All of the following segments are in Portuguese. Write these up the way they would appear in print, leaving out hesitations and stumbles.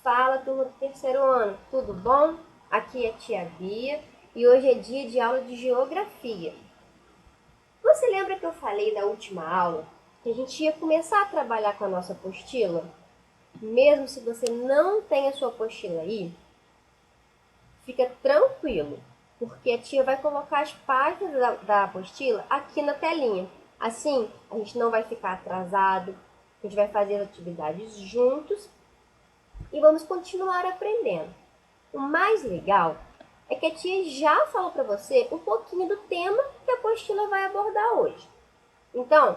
Fala, turma do terceiro ano, tudo bom? Aqui é a tia Bia e hoje é dia de aula de geografia. Você lembra que eu falei na última aula que a gente ia começar a trabalhar com a nossa apostila? Mesmo se você não tem a sua apostila aí, fica tranquilo, porque a tia vai colocar as páginas da apostila aqui na telinha. Assim, a gente não vai ficar atrasado, a gente vai fazer as atividades juntos e vamos continuar aprendendo. O mais legal é que a tia já falou para você um pouquinho do tema que a apostila vai abordar hoje. Então,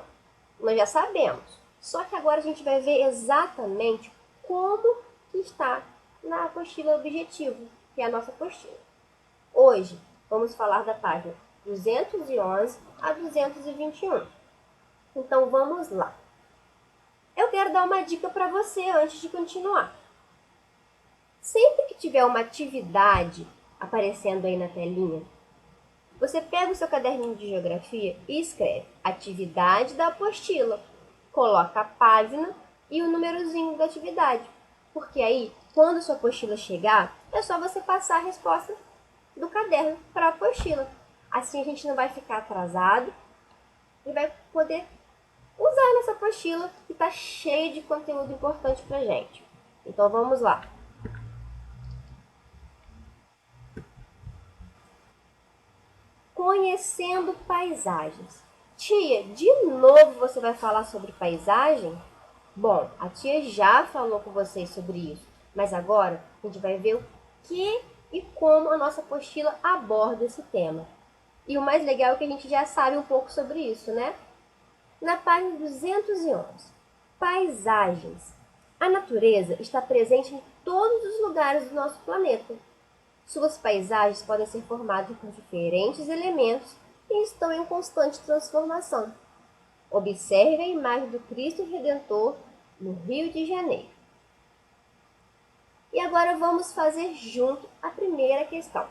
nós já sabemos, só que agora a gente vai ver exatamente como que está na apostila objetivo, que é a nossa apostila. Hoje, vamos falar da página 211 a 221. Então, vamos lá. Eu quero dar uma dica para você antes de continuar. Sempre que tiver uma atividade aparecendo aí na telinha, você pega o seu caderninho de geografia e escreve atividade da apostila. Coloca a página e o númerozinho da atividade. Porque aí, quando a sua apostila chegar, é só você passar a resposta do caderno para a apostila. Assim a gente não vai ficar atrasado e vai poder usar nossa apostila que está cheia de conteúdo importante para a gente. Então vamos lá. Conhecendo paisagens. Tia, de novo você vai falar sobre paisagem? Bom, a tia já falou com vocês sobre isso, mas agora a gente vai ver o que e como a nossa apostila aborda esse tema. E o mais legal é que a gente já sabe um pouco sobre isso, né? Na página 211, paisagens. A natureza está presente em todos os lugares do nosso planeta. Suas paisagens podem ser formadas por diferentes elementos e estão em constante transformação. Observe a imagem do Cristo Redentor no Rio de Janeiro. E agora vamos fazer junto a primeira questão.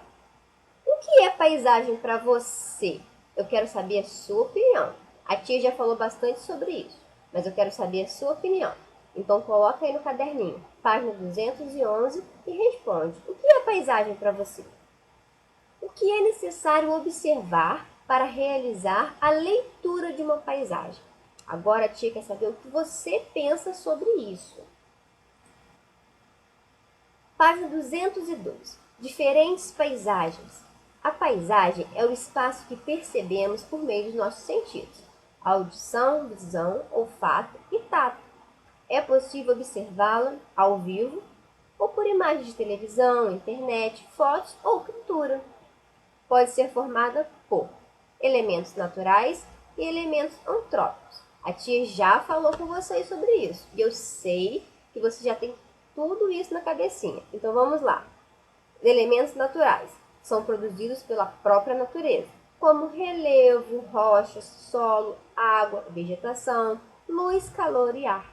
O que é paisagem para você? Eu quero saber a sua opinião. A tia já falou bastante sobre isso, mas eu quero saber a sua opinião. Então coloca aí no caderninho, página 211 e responde. O que é paisagem para você? O que é necessário observar para realizar a leitura de uma paisagem? Agora a tia quer saber o que você pensa sobre isso. Página 202. Diferentes paisagens. A paisagem é o espaço que percebemos por meio dos nossos sentidos. Audição, visão, olfato e tato. É possível observá-la ao vivo ou por imagens de televisão, internet, fotos ou pintura. Pode ser formada por elementos naturais e elementos antrópicos. A tia já falou com vocês sobre isso e eu sei que você já tem tudo isso na cabecinha. Então vamos lá. Elementos naturais são produzidos pela própria natureza, como relevo, rochas, solo, água, vegetação, luz, calor e ar.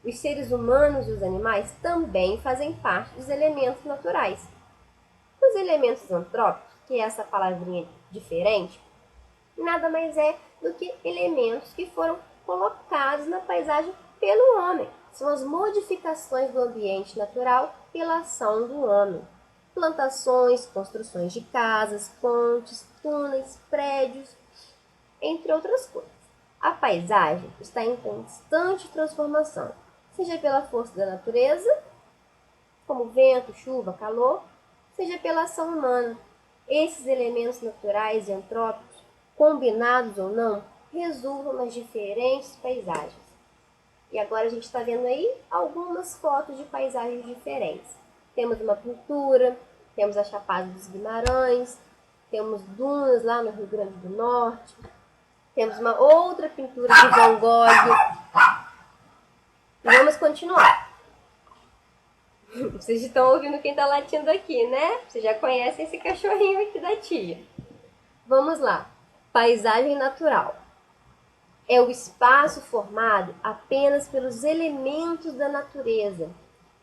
Os seres humanos e os animais também fazem parte dos elementos naturais. Os elementos antrópicos, que é essa palavrinha diferente, nada mais é do que elementos que foram colocados na paisagem pelo homem. São as modificações do ambiente natural pela ação do homem. Plantações, construções de casas, pontes, túneis, prédios, entre outras coisas. A paisagem está em constante transformação, seja pela força da natureza, como vento, chuva, calor, seja pela ação humana. Esses elementos naturais e antrópicos, combinados ou não, resultam nas diferentes paisagens. E agora a gente está vendo aí algumas fotos de paisagens diferentes. Temos uma pintura, temos a Chapada dos Guimarães, temos dunas lá no Rio Grande do Norte, temos uma outra pintura de Van Gogh. E vamos continuar. Vocês estão ouvindo quem está latindo aqui, né? Vocês já conhecem esse cachorrinho aqui da tia. Vamos lá. Paisagem natural. É o espaço formado apenas pelos elementos da natureza.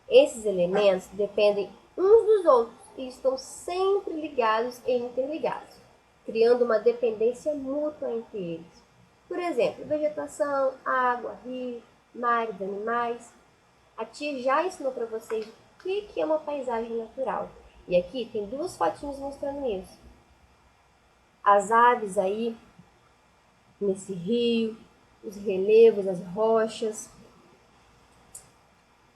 Esses elementos dependem uns dos outros e estão sempre ligados e interligados, criando uma dependência mútua entre eles. Por exemplo, vegetação, água, rio, mares, animais. A tia já ensinou para vocês que é uma paisagem natural. E aqui tem duas fotinhas mostrando isso. As aves aí, nesse rio, os relevos, as rochas.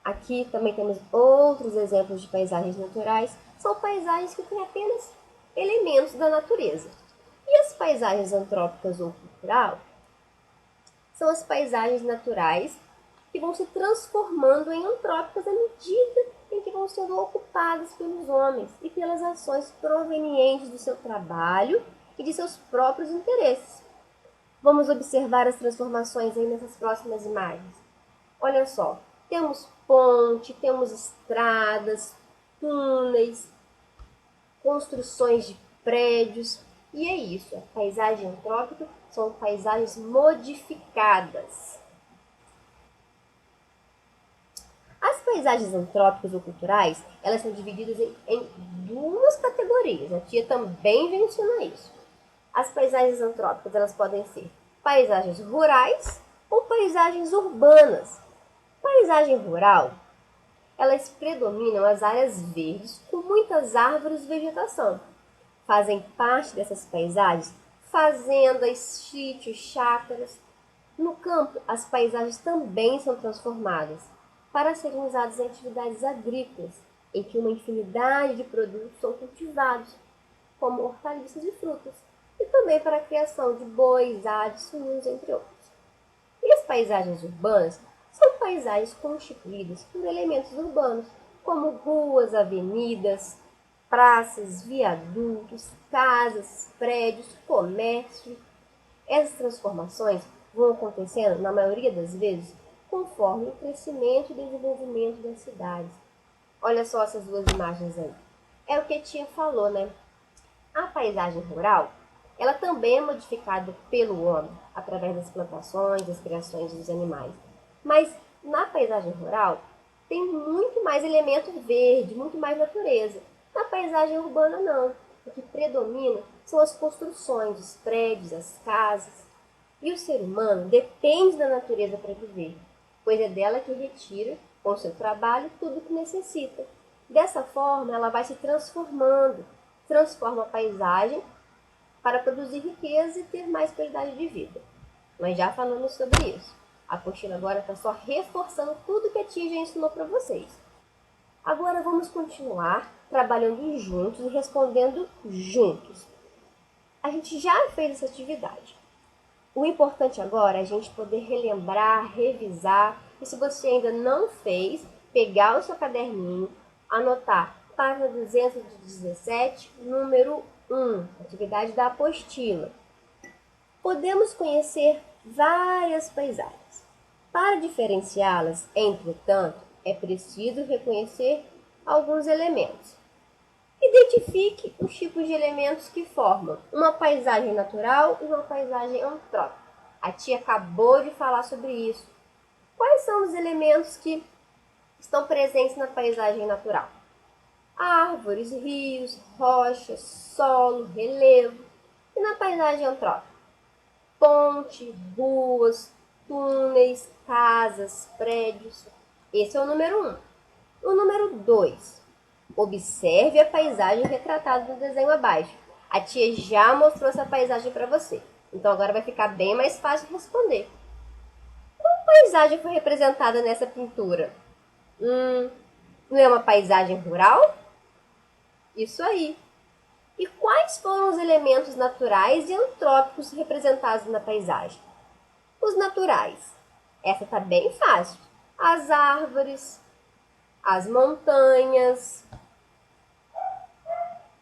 Aqui também temos outros exemplos de paisagens naturais. São paisagens que têm apenas elementos da natureza. E as paisagens antrópicas ou cultural são as paisagens naturais que vão se transformando em antrópicas à medida em que vão sendo ocupadas pelos homens e pelas ações provenientes do seu trabalho e de seus próprios interesses. Vamos observar as transformações aí nessas próximas imagens. Olha só, temos ponte, temos estradas, túneis, construções de prédios. E é isso, a paisagem antrópica são paisagens modificadas. As paisagens antrópicas ou culturais, elas são divididas em duas categorias. A tia também menciona isso. As paisagens antrópicas, elas podem ser paisagens rurais ou paisagens urbanas. Paisagem rural, elas predominam as áreas verdes com muitas árvores e vegetação. Fazem parte dessas paisagens fazendas, sítios, chácaras. No campo, as paisagens também são transformadas para serem usadas em atividades agrícolas, em que uma infinidade de produtos são cultivados, como hortaliças e frutas, e também para a criação de bois, aves, suínos, entre outros. E as paisagens urbanas são paisagens constituídas por elementos urbanos, como ruas, avenidas, praças, viadutos, casas, prédios, comércio. Essas transformações vão acontecendo, na maioria das vezes, conforme o crescimento e desenvolvimento das cidades. Olha só essas duas imagens aí. É o que a tia falou, né? A paisagem rural, ela também é modificada pelo homem, através das plantações, das criações dos animais. Mas na paisagem rural, tem muito mais elemento verde, muito mais natureza. Na paisagem urbana, não. O que predomina são as construções, os prédios, as casas. E o ser humano depende da natureza para viver, pois é dela que retira, com o seu trabalho, tudo o que necessita. Dessa forma, ela vai se transformando, transforma a paisagem para produzir riqueza e ter mais qualidade de vida. Nós já falamos sobre isso. A apostila agora está só reforçando tudo que a tia já ensinou para vocês. Agora vamos continuar trabalhando juntos e respondendo juntos. A gente já fez essa atividade. O importante agora é a gente poder relembrar, revisar, e se você ainda não fez, pegar o seu caderninho, anotar página 217, número 1, atividade da apostila. Podemos conhecer várias paisagens. Para diferenciá-las, entretanto, é preciso reconhecer alguns elementos. Identifique os tipos de elementos que formam uma paisagem natural e uma paisagem antrópica. A tia acabou de falar sobre isso. Quais são os elementos que estão presentes na paisagem natural? Árvores, rios, rochas, solo, relevo. E na paisagem antrópica? Ponte, ruas, túneis, casas, prédios. Esse é o número 1. O número 2. Observe a paisagem retratada no desenho abaixo. A tia já mostrou essa paisagem para você. Então agora vai ficar bem mais fácil de responder. Qual paisagem foi representada nessa pintura? Não é uma paisagem rural? Isso aí. E quais foram os elementos naturais e antrópicos representados na paisagem? Os naturais. Essa está bem fácil. As árvores, as montanhas.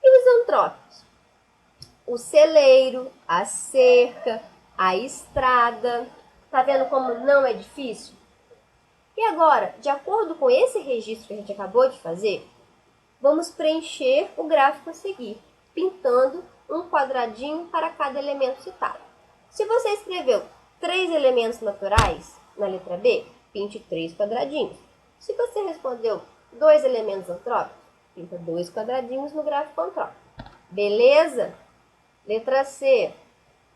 E os antrópicos? O celeiro, a cerca, a estrada. Tá vendo como não é difícil? E agora, de acordo com esse registro que a gente acabou de fazer, vamos preencher o gráfico a seguir, pintando um quadradinho para cada elemento citado. Se você escreveu 3 elementos naturais na letra B, pinte 3 quadradinhos. Se você respondeu 2 elementos antrópicos, pinta 2 quadradinhos no gráfico antrópico. Beleza? Letra C.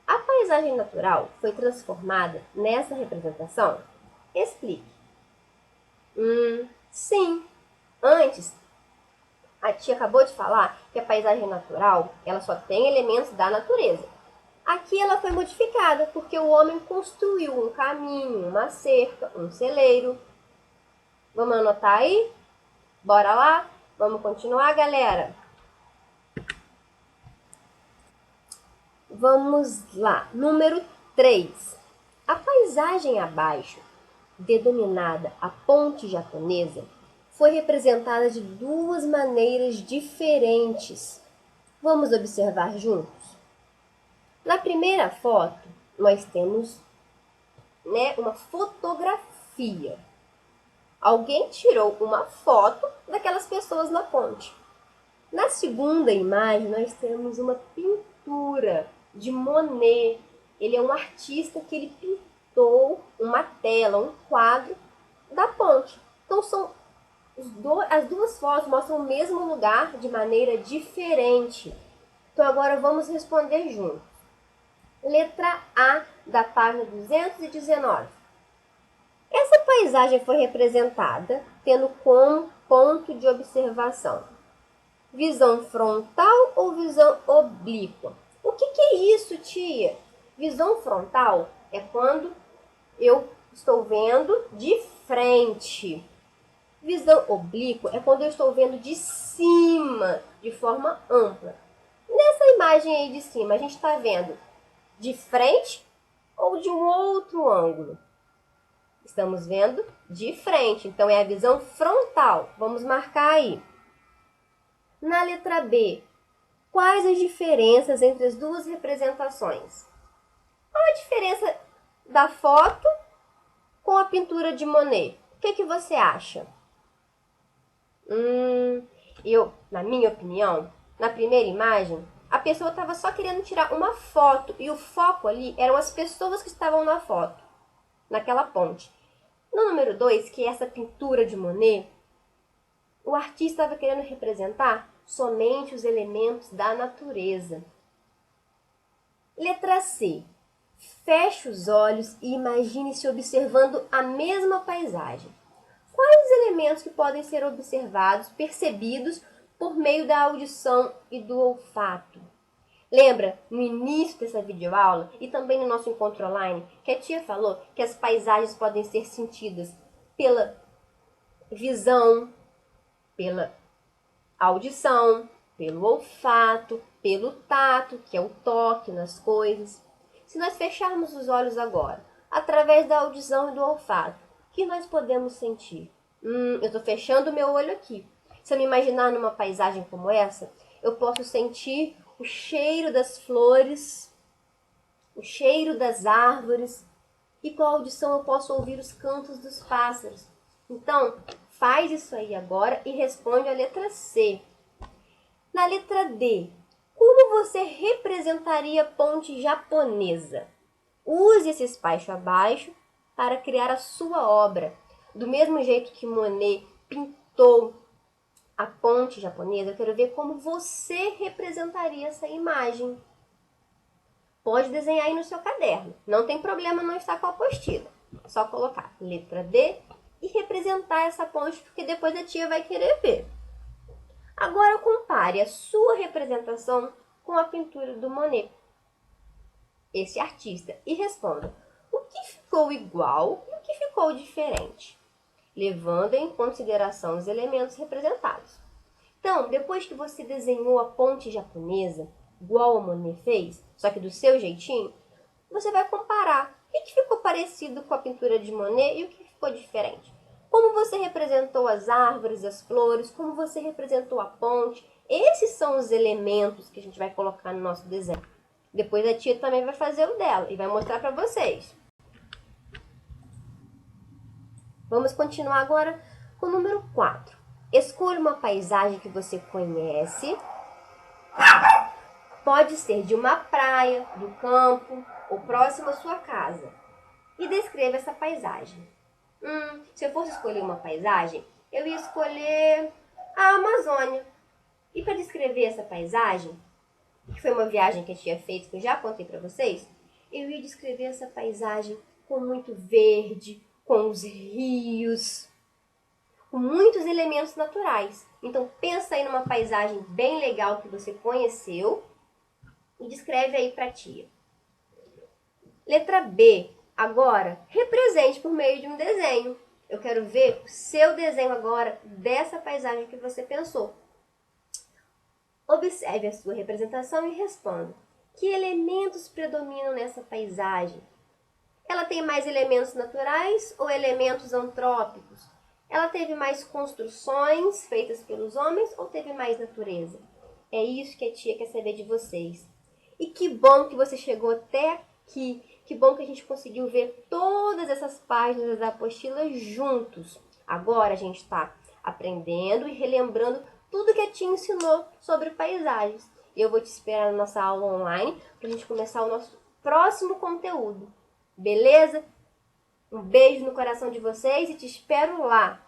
A paisagem natural foi transformada nessa representação? Explique. Sim. Antes antes, a tia acabou de falar que a paisagem natural, ela só tem elementos da natureza. Aqui ela foi modificada porque o homem construiu um caminho, uma cerca, um celeiro. Vamos anotar aí? Bora lá? Vamos continuar, galera? Vamos lá. Número 3. A paisagem abaixo, denominada a ponte japonesa, foi representada de duas maneiras diferentes. Vamos observar juntos? Na primeira foto, nós temos, uma fotografia. Alguém tirou uma foto daquelas pessoas na ponte. Na segunda imagem, nós temos uma pintura de Monet. Ele é um artista que ele pintou uma tela, um quadro da ponte. Então, as duas fotos mostram o mesmo lugar de maneira diferente. Então, agora vamos responder juntos. Letra A da página 219. Essa paisagem foi representada tendo como ponto de observação visão frontal ou visão oblíqua? O que é isso, tia? Visão frontal é quando eu estou vendo de frente. Visão oblíqua é quando eu estou vendo de cima, de forma ampla. Nessa imagem aí de cima, a gente está vendo de frente ou de um outro ângulo? Estamos vendo de frente, então é a visão frontal. Vamos marcar aí. Na letra B, quais as diferenças entre as duas representações? Qual a diferença da foto com a pintura de Monet? O que você acha? Na minha opinião, na primeira imagem, a pessoa estava só querendo tirar uma foto e o foco ali eram as pessoas que estavam na foto, naquela ponte. No número 2, que é essa pintura de Monet, o artista estava querendo representar somente os elementos da natureza. Letra C. Feche os olhos e imagine-se observando a mesma paisagem. Quais os elementos que podem ser observados, percebidos por meio da audição e do olfato? Lembra, no início dessa videoaula e também no nosso encontro online, que a tia falou que as paisagens podem ser sentidas pela visão, pela audição, pelo olfato, pelo tato, que é o toque nas coisas. Se nós fecharmos os olhos agora, através da audição e do olfato, o que nós podemos sentir? Eu estou fechando o meu olho aqui. Se eu me imaginar numa paisagem como essa, eu posso sentir o cheiro das flores, o cheiro das árvores, e com a audição eu posso ouvir os cantos dos pássaros. Então, faz isso aí agora e responde a letra C. Na letra D, como você representaria a ponte japonesa? Use esse espaço abaixo para criar a sua obra. Do mesmo jeito que Monet pintou a ponte japonesa, eu quero ver como você representaria essa imagem. Pode desenhar aí no seu caderno. Não tem problema não estar com a apostila. Só colocar letra D e representar essa ponte, porque depois a tia vai querer ver. Agora compare a sua representação com a pintura do Monet, esse artista, e responda o que ficou igual e o que ficou diferente, levando em consideração os elementos representados. Então, depois que você desenhou a ponte japonesa, igual a Monet fez, só que do seu jeitinho, você vai comparar o que ficou parecido com a pintura de Monet e o que ficou diferente. Como você representou as árvores, as flores, como você representou a ponte. Esses são os elementos que a gente vai colocar no nosso desenho. Depois a tia também vai fazer o dela e vai mostrar para vocês. Vamos continuar agora com o número 4. Escolha uma paisagem que você conhece. Pode ser de uma praia, do campo ou próximo à sua casa. E descreva essa paisagem. Se eu fosse escolher uma paisagem, eu ia escolher a Amazônia. E para descrever essa paisagem, que foi uma viagem que a tia fez, que eu já contei para vocês, eu ia descrever essa paisagem com muito verde, com os rios, com muitos elementos naturais. Então pensa aí numa paisagem bem legal que você conheceu e descreve aí para a tia. Letra B. Agora, represente por meio de um desenho. Eu quero ver o seu desenho agora dessa paisagem que você pensou. Observe a sua representação e responda. Que elementos predominam nessa paisagem? Ela tem mais elementos naturais ou elementos antrópicos? Ela teve mais construções feitas pelos homens ou teve mais natureza? É isso que a tia quer saber de vocês. E que bom que você chegou até aqui. Que bom que a gente conseguiu ver todas essas páginas da apostila juntos. Agora a gente está aprendendo e relembrando tudo que a tia ensinou sobre paisagens. Eu vou te esperar na nossa aula online para a gente começar o nosso próximo conteúdo. Beleza? Um beijo no coração de vocês e te espero lá.